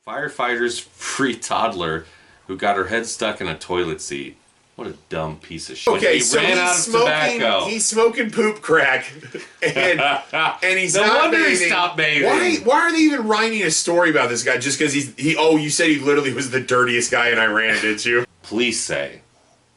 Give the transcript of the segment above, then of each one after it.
Firefighters free toddler who got her head stuck in a toilet seat. What a dumb piece of shit. Okay, he so ran out of tobacco. He's smoking poop crack, and he's no not wonder bathing. he stopped bathing. Why are they even writing a story about this guy just because he? Oh, you said he literally was the dirtiest guy in Iran, didn't you? Police say,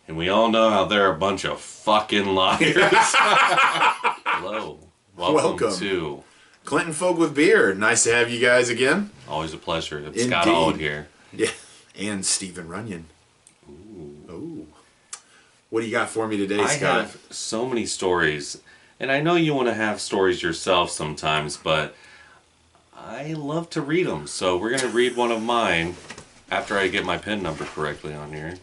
and we all know how they're a bunch of fucking liars. Hello, welcome to Clinton Folk with Beer. Nice to have you guys again. Always a pleasure. It's Scott Olive here. Yeah, and Stephen Runyon. Ooh. What do you got for me today, Scott? I have so many stories, and I know you want to have stories yourself sometimes, but I love to read them. So we're going to read one of mine after I get my PIN number correctly on here.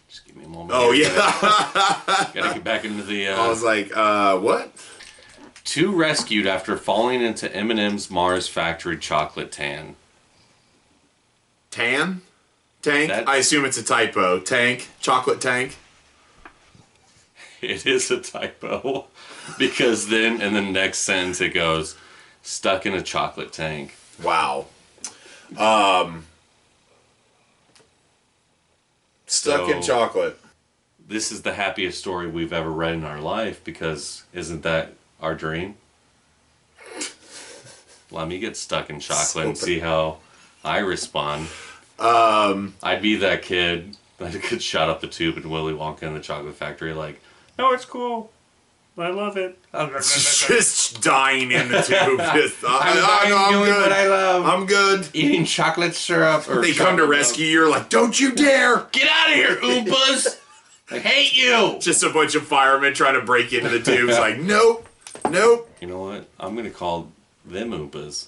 Just give me a moment. Oh, here. yeah. Gotta get back into the... I was like, what? 2 rescued after falling into M&M's Mars factory chocolate tan. Tank? I assume it's a typo. Tank? Chocolate tank? It is a typo. Because then in the next sentence it goes, stuck in a chocolate tank. Wow. Stuck in chocolate. This is the happiest story we've ever read in our life because isn't that our dream? Let me get stuck in chocolate and see how I respond. I'd be that kid that could shut up the tube in Willy Wonka in the chocolate factory like, no, it's cool. I love it. Just dying in the tube. I'm doing what I love. I'm good. Eating chocolate syrup. Or they come to rescue you. You're like, don't you dare. Get out of here, Oompas. I hate you. Just a bunch of firemen trying to break into the tubes. Like, nope. You know what? I'm going to call them Oompas.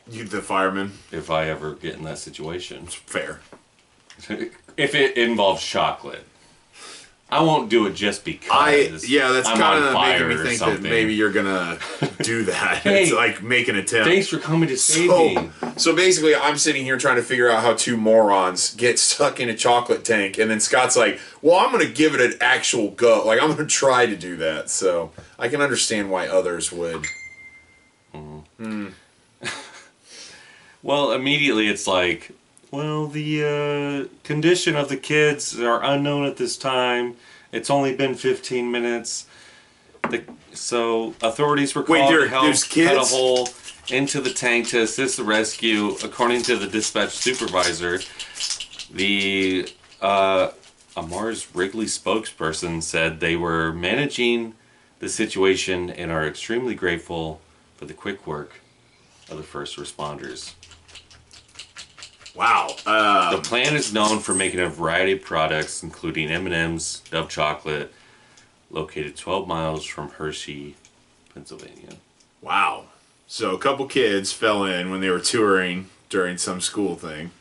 You, the fireman? If I ever get in that situation. Fair. If it involves chocolate. I won't do it just because that's kind of making me think something. that maybe you're going to do that. Hey, it's like make an attempt. Thanks for coming to save me. So basically, I'm sitting here trying to figure out how 2 morons get stuck in a chocolate tank, and then Scott's like, well, I'm going to give it an actual go. Like, I'm going to try to do that. So I can understand why others would. Well, immediately it's like, well, the condition of the kids are unknown at this time. It's only been 15 minutes. So authorities were called to help cut a hole into the tank to assist the rescue. According to the dispatch supervisor, the a Mars Wrigley spokesperson said they were managing the situation and are extremely grateful for the quick work of the first responders. Wow. The plant is known for making a variety of products, including M&M's, Dove chocolate, located 12 miles from Hershey, Pennsylvania. Wow. So a couple kids fell in when they were touring during some school thing.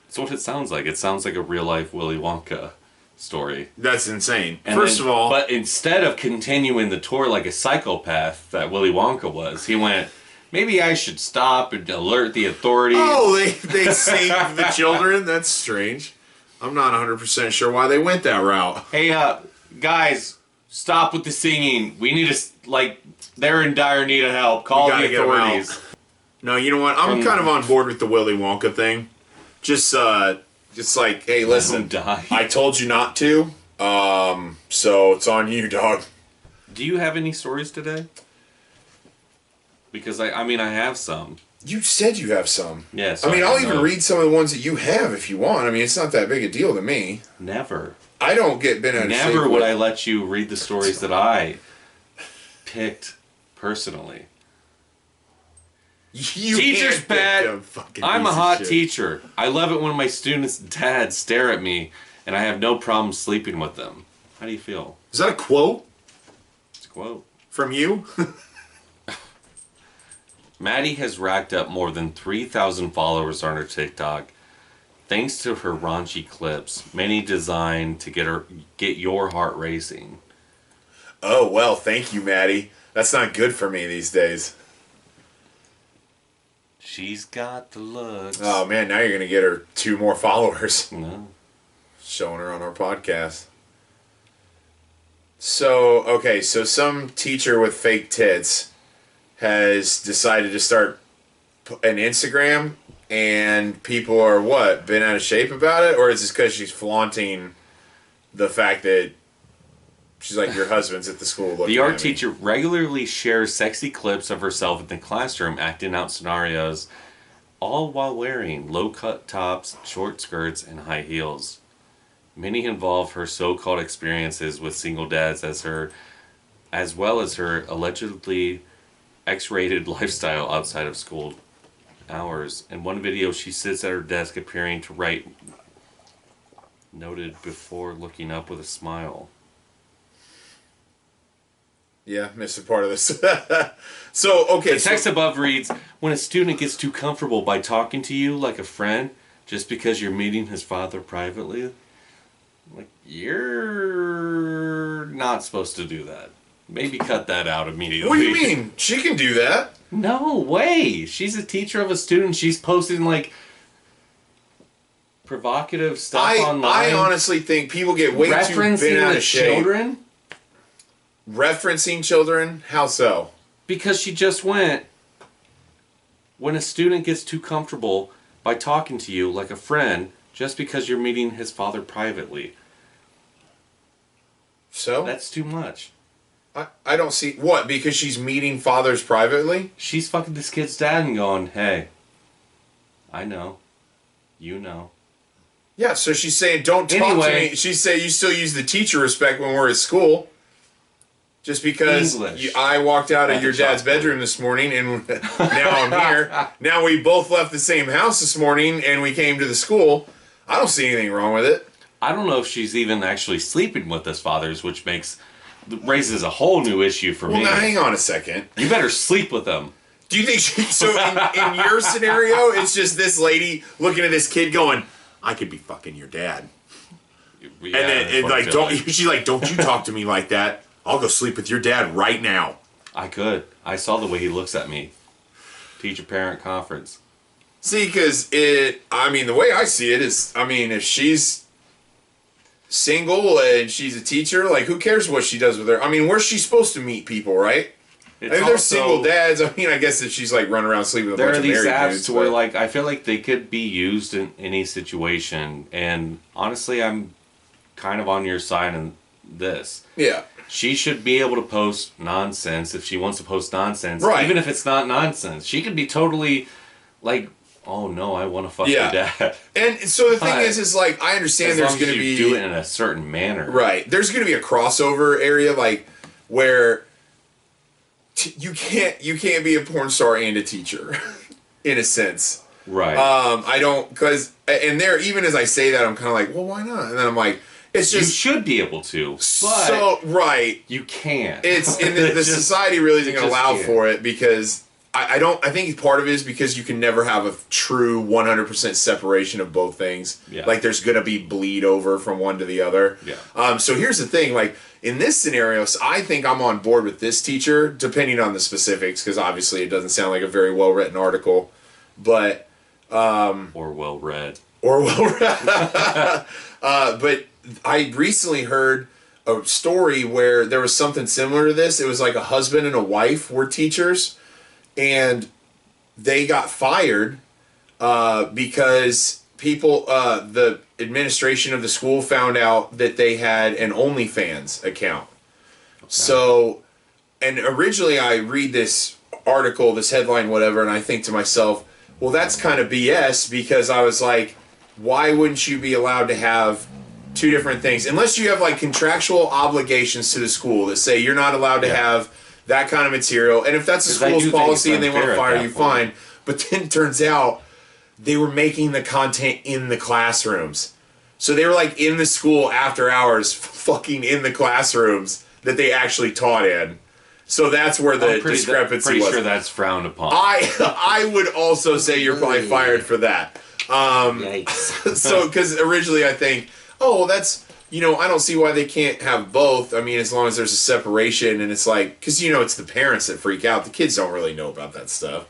That's what it sounds like. It sounds like a real-life Willy Wonka story. That's insane. First of all... But instead of continuing the tour like a psychopath that Willy Wonka was, he went... Maybe I should stop and alert the authorities. Oh, they saved the children? That's strange. I'm not 100% sure why they went that route. Hey, guys, stop with the singing. We need to, they're in dire need of help. Call the authorities. No, you know what? I'm kind of on board with the Willy Wonka thing. Just like, hey, listen, I told you not to, so it's on you, dog. Do you have any stories today? Because, I have some. You said you have some. Yes. I mean, I'll even read some of the ones that you have if you want. I mean, it's not that big a deal to me. Never. I don't get bent out of shape. Never would I let you read the stories that I picked personally. Teacher's pet. I'm a hot teacher. I love it when my students' dads stare at me and I have no problem sleeping with them. How do you feel? Is that a quote? It's a quote. From you? Maddie has racked up more than 3,000 followers on her TikTok, thanks to her raunchy clips, many designed to get your heart racing. Oh, well, thank you, Maddie. That's not good for me these days. She's got the looks. Oh, man, now you're going to get her 2 more followers. No. Showing her on our podcast. So some teacher with fake tits has decided to start an Instagram and people are been out of shape about it, or is this because she's flaunting the fact that she's like, your husband's at the school looking The art at me. teacher regularly shares sexy clips of herself in the classroom, acting out scenarios, all while wearing low-cut tops, short skirts, and high heels. Many involve her so-called experiences with single dads as well as her allegedly X-rated lifestyle outside of school hours. In one video, she sits at her desk appearing to write, noted before looking up with a smile. Yeah, missed a part of this. So, okay. The text above reads, when a student gets too comfortable by talking to you like a friend just because you're meeting his father privately, like, you're not supposed to do that. Maybe cut that out immediately. What do you mean? She can do that. No way. She's a teacher of a student. She's posting, like, provocative stuff online. I honestly think people get way too bent out of shape. Children? Referencing children? How so? Because she just went, when a student gets too comfortable by talking to you like a friend just because you're meeting his father privately. So? That's too much. I don't see... What? Because she's meeting fathers privately? She's fucking this kid's dad and going, hey, I know. You know. Yeah, so she's saying, don't talk to me. She's saying, you still use the teacher respect when we're at school. Just because I walked out of your dad's bedroom this morning and now I'm here. Now we both left the same house this morning and we came to the school. I don't see anything wrong with it. I don't know if she's even actually sleeping with his fathers, which raises a whole new issue for me. Well, now hang on a second. You better sleep with them. Do you think so in your scenario, it's just this lady looking at this kid going, I could be fucking your dad. Yeah, and then like, she's like, don't you talk to me like that. I'll go sleep with your dad right now. I could. I saw the way he looks at me. Teacher-parent conference. See, because the way I see it is, if she's single and she's a teacher, like, who cares what she does with her? Where's she supposed to meet people, right? If they're single dads, I guess if she's, like, running around sleeping with a bunch of married dudes. There are these apps where, like, I feel like they could be used in any situation, and honestly, I'm kind of on your side in this. Yeah. She should be able to post nonsense if she wants to post nonsense. Right. Even if it's not nonsense. She could be totally like, oh no, I want to fuck your dad. And so the thing is like, I understand there's going to be... do it in a certain manner. Right. There's going to be a crossover area, like, where you can't be a porn star and a teacher, in a sense. Right. I don't... Because... And there, even as I say that, I'm kind of like, well, why not? And then I'm like... It's just, you should be able to, but so right. You can't. It's in the society really isn't going to allow for it because I think part of it is because you can never have a true 100% separation of both things. Yeah. Like there's going to be bleed over from one to the other. Yeah. So here's the thing, like in this scenario, I think I'm on board with this teacher, depending on the specifics, because obviously it doesn't sound like a very well written article, but or well read. But I recently heard a story where there was something similar to this. It was like a husband and a wife were teachers, and they got fired because the administration of the school found out that they had an OnlyFans account. Okay. So, and originally I read this article, this headline, whatever, and I think to myself, well, that's kind of BS, because I was like, why wouldn't you be allowed to have two different things? Unless you have like contractual obligations to the school that say you're not allowed to have that kind of material. And if that's the school's policy and they want to fire you, fine. But then it turns out they were making the content in the classrooms. So they were like in the school after hours, fucking in the classrooms that they actually taught in. So that's where the discrepancy was. Pretty sure that's frowned upon. I would also say you're probably fired for that. So, because originally I think, oh, well, that's, I don't see why they can't have both. As long as there's a separation, and it's like, because, it's the parents that freak out. The kids don't really know about that stuff.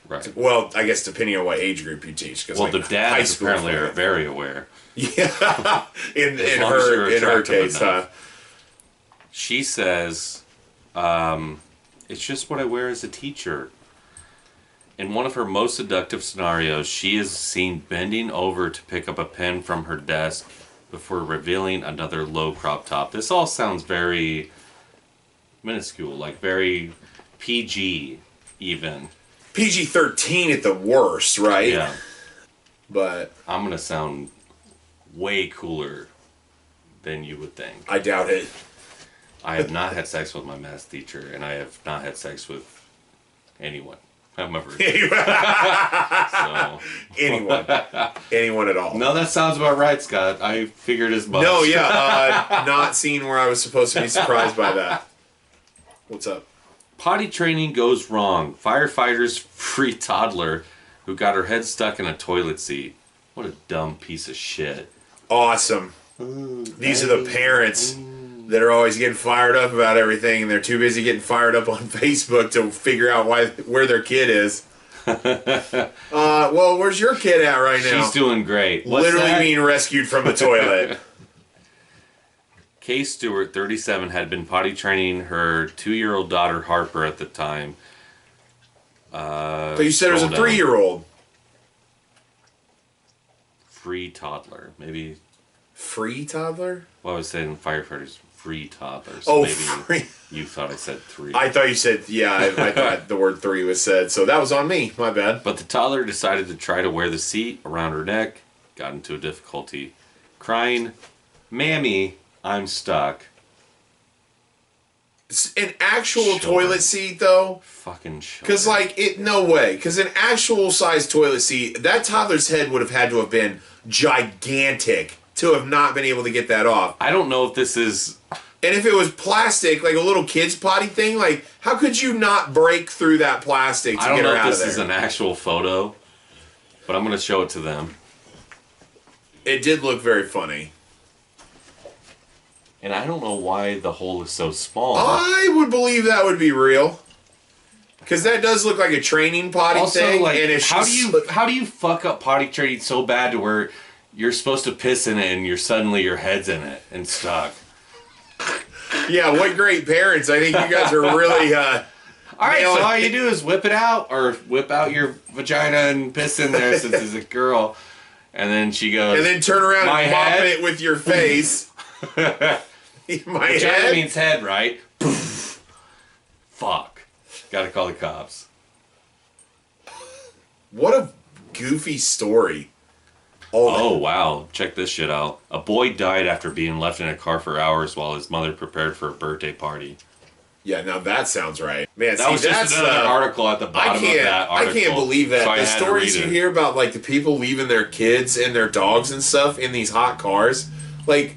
Right. Well, I guess depending on what age group you teach. Well, the dads apparently are very aware. Yeah. in her case, huh? She says, it's just what I wear as a teacher. In one of her most seductive scenarios, she is seen bending over to pick up a pen from her desk before revealing another low crop top. This all sounds very minuscule, like very PG even. PG-13 at the worst, right? Yeah. But I'm going to sound way cooler than you would think. I doubt it. I have not had sex with my math teacher, and I have not had sex with anyone. I've ever. So. Anyone at all. No, that sounds about right, Scott. I figured as much. No, yeah, not seeing where I was supposed to be surprised by that. What's up? Potty training goes wrong. Firefighters free toddler who got her head stuck in a toilet seat. What a dumb piece of shit. Awesome. These are the parents that are always getting fired up about everything, and they're too busy getting fired up on Facebook to figure out where their kid is. Well, where's your kid at right now? She's doing great. What's Literally that? being rescued from the toilet. Kay Stewart, 37, had been potty training her 2-year-old daughter Harper at the time. But you said it was a 3-year-old. Free toddler, maybe. Free toddler? Well, I was saying firefighters free toddlers. Oh, maybe free. You thought I said 3. I thought you said, yeah, I thought the word 3 was said, so that was on me. My bad. But the toddler decided to try to wear the seat around her neck, got into a difficulty, crying, "Mammy, I'm stuck." An actual Sure. toilet seat, though? Fucking sure. Because, no way. Because an actual size toilet seat, that toddler's head would have had to have been gigantic to have not been able to get that off. I don't know if this is... And if it was plastic, like a little kid's potty thing, how could you not break through that plastic to I don't get know her if out of this there? is an actual photo, but I'm going to show it to them. It did look very funny. And I don't know why the hole is so small. I would believe that would be real. Because that does look like a training potty Also, thing. like, And it's how do you fuck up potty training so bad to where you're supposed to piss in it and your head's in it and stuck? Yeah, what great parents. I think you guys are really... Alright, so all you do is whip it out, or whip out your vagina and piss in there since it's a girl. And then she goes... And then turn around "My and mop head?" it with your face. My Vagina head? means head, right? Fuck. Gotta call the cops. What a goofy story. Oh, wow. Check this shit out. A boy died after being left in a car for hours while his mother prepared for a birthday party. Yeah, now that sounds right. Man, That was just another article at the bottom of that article. I can't believe that. So I The had to stories read you it. hear about, the people leaving their kids and their dogs and stuff in these hot cars, why?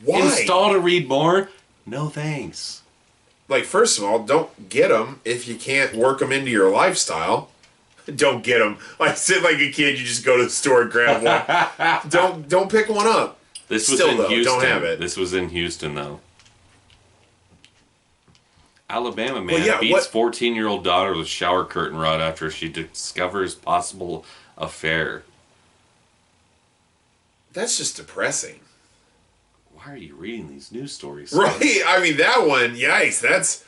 Install to read more? No thanks. First of all, don't get them if you can't work them into your lifestyle. Don't get them. Sit like a kid, you just go to the store and grab one. Don't pick one up. This was Still, in though, Houston. don't have it. This was in Houston, though. Alabama man Well, yeah, beats 14-year-old daughter with shower curtain rod after she discovers possible affair. That's just depressing. Why are you reading these news stories? Right? I mean, that one, yikes, that's...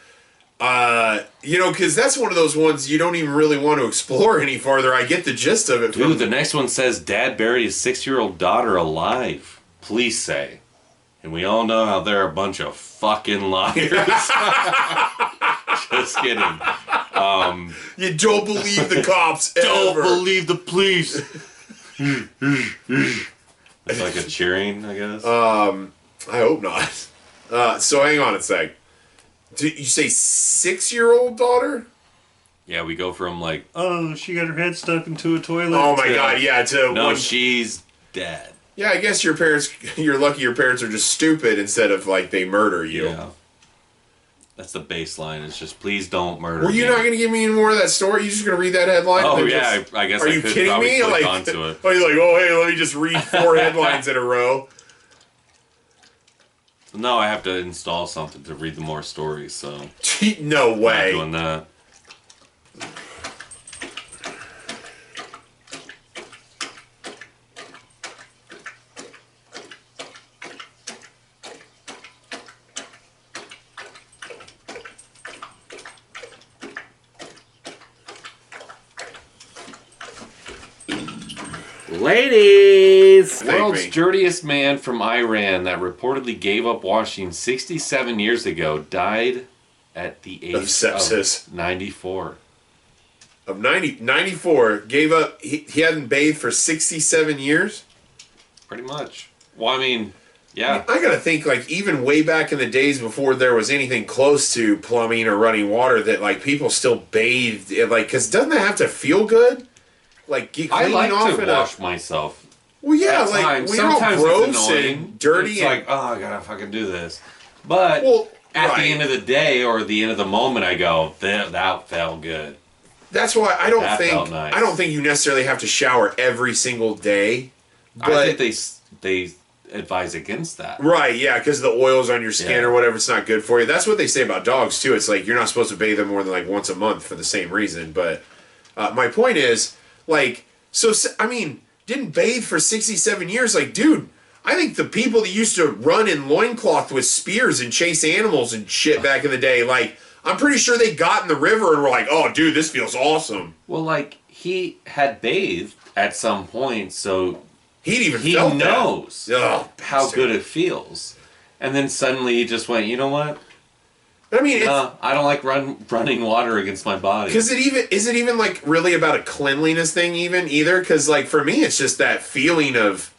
because that's one of those ones you don't even really want to explore any farther. I get the gist of it. Dude, the next one says, Dad buried his 6-year-old daughter alive. Police say. And we all know how they're a bunch of fucking liars. Just kidding. You don't believe the cops ever. Don't believe the police. It's like a cheering, I guess. I hope not. So hang on a sec. Did you say 6-year-old daughter? Yeah, we go from oh, she got her head stuck into a toilet. Oh my god, yeah. No, she's dead. Yeah, I guess you're lucky your parents are just stupid instead of they murder you. Yeah. That's the baseline. It's just, please don't murder Were you not going to give me any more of that story? You just going to read that headline? Oh, yeah, I guess are I you could kidding probably me? click onto it. Oh, you're oh, hey, let me just read 4 headlines in a row. No, I have to install something to read the more stories, so... No way. I'm not doing that. Ladies! Thank World's me. dirtiest man from Iran that reportedly gave up washing 67 years ago died at the age Of sepsis. of 94. Of 94, gave up. He hadn't bathed for 67 years. Pretty much. Well, I mean, yeah. I gotta think, like, even way back in the days before there was anything close to plumbing or running water, that, like, people still bathed. Like, because doesn't that have to feel good? Like, cleaning I like off to wash myself. Well, yeah, At like, times. when you're all Sometimes gross it's annoying. and dirty. It's and, like, oh, I gotta fucking do this. But well, at right. the end of the day or the end of the moment, I go, that felt good. That's why I That felt nice. I don't think you necessarily have to shower every single day. But, I think they advise against that. Right, yeah, because the oils on your skin Yeah. or whatever, it's not good for you. That's what they say about dogs, too. It's like, you're not supposed to bathe them more than, like, once a month for the same reason. But my point is, like, so, I mean, didn't bathe for 67 years. Like, dude, I think the people that used to run in loincloth with spears and chase animals and shit back in the day, like, I'm pretty sure they got in the river and were like, oh, dude, this feels awesome. Well, like, he had bathed at some point, so He he knows Oh, how bastard. good it feels. And then suddenly he just went, you know what? I mean, it's, I don't like running water against my body. because is it even like really about a cleanliness thing either? Because like for me, it's just that feeling of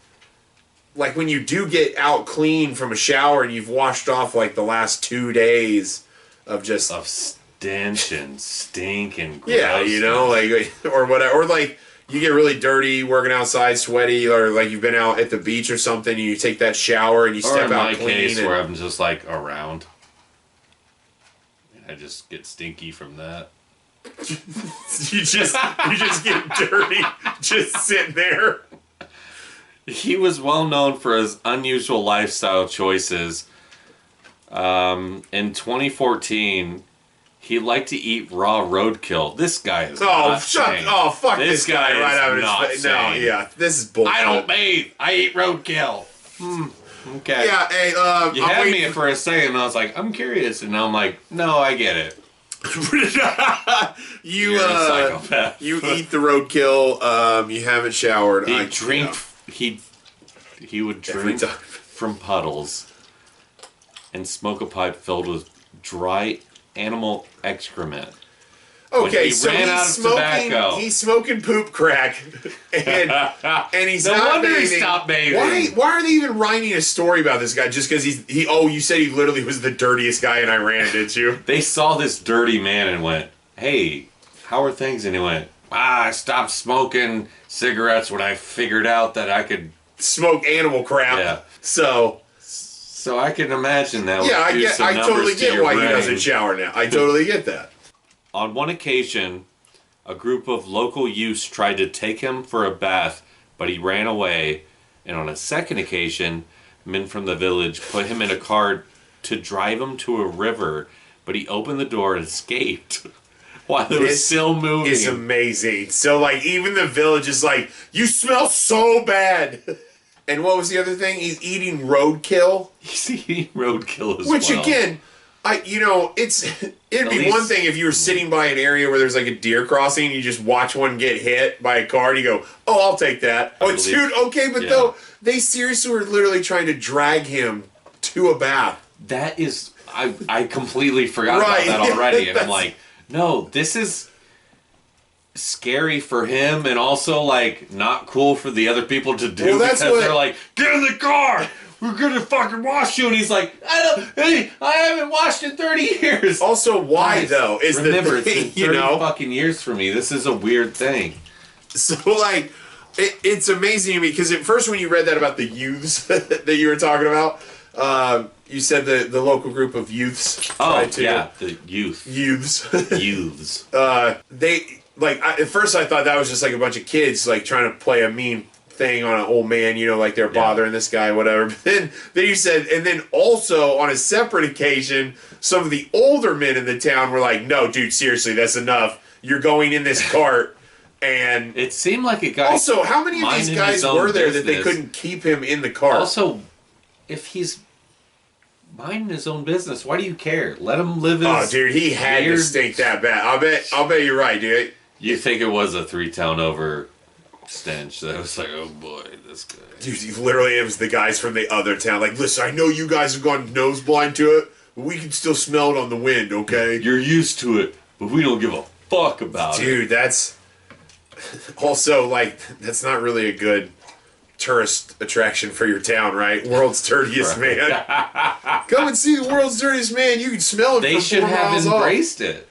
like when you do get out clean from a shower and you've washed off like the last 2 days of just Of stench and stink and yeah, you know, like or whatever, or like you get really dirty working outside, sweaty, or like you've been out at the beach or something, and you take that shower and you or step in out my clean. case, and, where I'm just like around. I just get stinky from that. you just get dirty just sitting there. He was well known for his unusual lifestyle choices. In 2014, he liked to eat raw roadkill. This guy is not sane. Oh, fuck this guy is right out of not his face. No, sane. yeah, this is bullshit. I don't bathe. I eat roadkill. Okay. Yeah, hey, You I'm had waiting me for a second, and I was like, I'm curious. And now I'm like, no, I get it. you You're a psychopath. you eat the roadkill. You haven't showered. He drink. He would Every drink time. from puddles and smoke a pipe filled with dry animal excrement. Okay, he so ran out of tobacco. he's smoking poop crack, and he's No not wonder he bathing. stopped bathing. Why are they even writing a story about this guy? Just because he? Oh, you said he literally was the dirtiest guy in Iran, didn't you? They saw this dirty man and went, "Hey, how are things?" And he went, I stopped smoking cigarettes when I figured out that I could." Smoke animal crap. Yeah. So I can imagine that. Would yeah, do some I totally numbers to get your why he brain. doesn't shower now. I totally get that. On one occasion, a group of local youths tried to take him for a bath, but he ran away. And on a second occasion, men from the village put him in a car to drive him to a river, but he opened the door and escaped while it was still moving. It's amazing. So like even the village is like, you smell so bad. And what was the other thing? He's eating roadkill. He's eating roadkill as Which well. again, it'd be least- one thing if you were sitting by an area where there's like a deer crossing, you just watch one get hit by a car and you go, oh, I'll take that. Oh, believe- dude, okay, but yeah. though they seriously were literally trying to drag him to a bath. That is, I completely forgot Right. about that already, and I'm That's- like, no, this is scary for him, and also like not cool for the other people to do Well, that's because what- they're like, get in the car, we're gonna fucking wash you, and he's like, I haven't washed in 30 years. Also, why Guys, though? Is remember, the thing, it's been 30 you know? fucking years for me. This is a weird thing. So like, it's amazing to me because at first when you read that about the youths that you were talking about, you said the local group of youths. Oh tried to- yeah, the youths. They like at first I thought that was just like a bunch of kids like trying to play a mean thing on an old man, you know, like they're bothering this guy, whatever. But then you said, and then also on a separate occasion, some of the older men in the town were like, "No, dude, seriously, that's enough. You're going in this cart." And It seemed like a guy. also, how many of these minding guys his own were there that they business. couldn't keep him in the cart? Also, if he's minding his own business, why do you care? Let him live his. Oh, dude, he had to weird- stink that bad. I'll bet you're right, dude. You think it was a 3 town over stench. That was like, oh boy, this guy. Dude, literally, it was the guys from the other town. Like, listen, I know you guys have gone nose blind to it, but we can still smell it on the wind, okay? You're used to it, but we don't give a fuck about it. Dude, that's... Also, like, that's not really a good tourist attraction for your town, right? World's dirtiest man. Come and see the world's dirtiest man. You can smell it They from should 4 have miles embraced it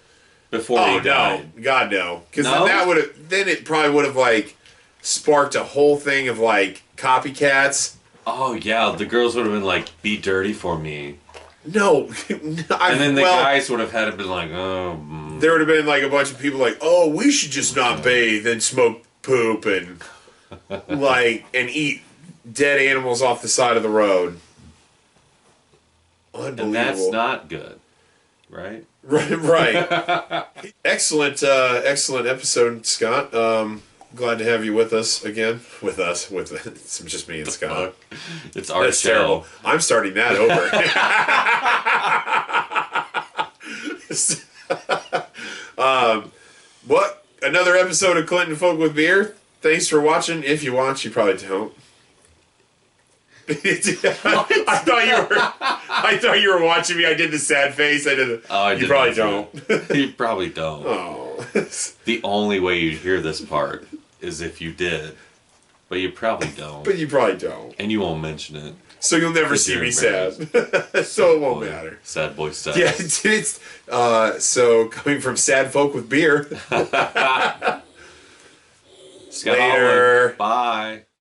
before off. he died. No. God, no. Because No? then that would have... Then it probably would have, like, sparked a whole thing of, like, copycats. Oh, yeah, the girls would have been like, be dirty for me. No. And then the guys would have had to been like, oh... There would have been, like, a bunch of people like, oh, we should just not bathe and smoke poop and, like, and eat dead animals off the side of the road. Unbelievable. And that's not good, right? Right. Excellent episode, Scott. Glad to have you with us again. It's just me and Scott. It's our That's show. terrible. I'm starting that over. What? Another episode of Clinton Folk with Beer. Thanks for watching. If you watch, you probably don't. I thought you were watching me. I did the sad face. You probably don't. You probably don't. Oh. The only way you'd hear this part is if you did. But you probably don't. But you probably don't. And you won't mention it. So you'll never see me sad. So it won't matter. Sad boy sad. Yeah, it's so coming from Sad Folk with Beer. Scott Later. Bye.